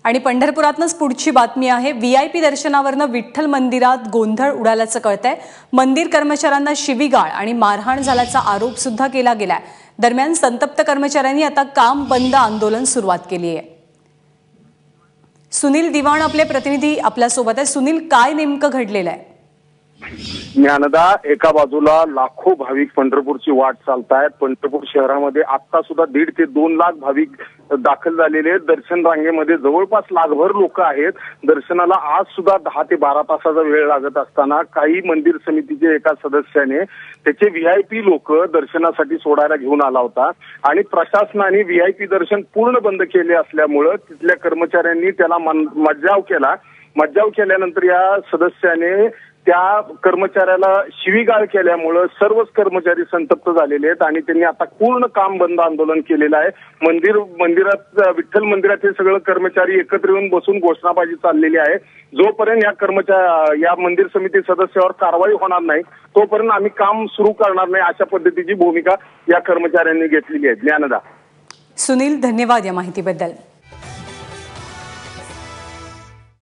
आणि पंढरपुरातनच पुढची बातमी आहे। व्हीआयपी दर्शनावरनं विठ्ठल मंदिरात गोंधळ उडाल्याचं कळतंय। मंदिर कर्मचाऱ्यांना शिवीगाळ आणि मारहाण झाल्याचा आरोप सुद्धा केला गेलाय। दरम्यान संतप्त कर्मचाऱ्यांनी आता काम बंद आंदोलन सुरुवात केली आहे। सुनील दिवाण आपले प्रतिनिधी आपल्या सोबत आहे। सुनील, काय नेमकं घडलेलं आहे? ज्ञानदा, एका बाजूला लाखो भाविक पंढरपूरची वाट चालतायत। पंढरपूर शहरामध्ये आता सुद्धा 1.5 ते 2 लाख भाविक दाखल झालेले आहेत। दर्शन रांगेमध्ये जवळपास लाखभर लोक आहेत। दर्शनाला आज सुद्धा 10 ते 12 तासाचा वेळ लागत असताना काही मंदिर समितीचे एका सदस्याने त्याचे व्हीआयपी लोक दर्शनासाठी सोडायला घेऊन आला होता आणि प्रशासनाने व्हीआयपी दर्शन पूर्ण बंद केले असल्यामुळे तिथल्या कर्मचाऱ्यांनी त्याला मज्जाव केला। मज्जाव केल्यानंतर या सदस्याने त्या कर्मचाऱ्याला शिवीगाळ केल्यामुळे सर्वच कर्मचारी संतप्त झालेले आहेत आणि त्यांनी आता पूर्ण काम बंद आंदोलन केलेलं आहे। मंदिरात विठ्ठल मंदिरात हे सगळे कर्मचारी एकत्र येऊन बसून घोषणाबाजी चाललेली आहे। जोपर्यंत या मंदिर समिती सदस्यावर कारवाई होणार नाही तोपर्यंत आम्ही काम सुरू करणार नाही, अशा पद्धतीची भूमिका या कर्मचाऱ्यांनी घेतलेली आहे। ज्ञानदा। सुनील, धन्यवाद या माहितीबद्दल।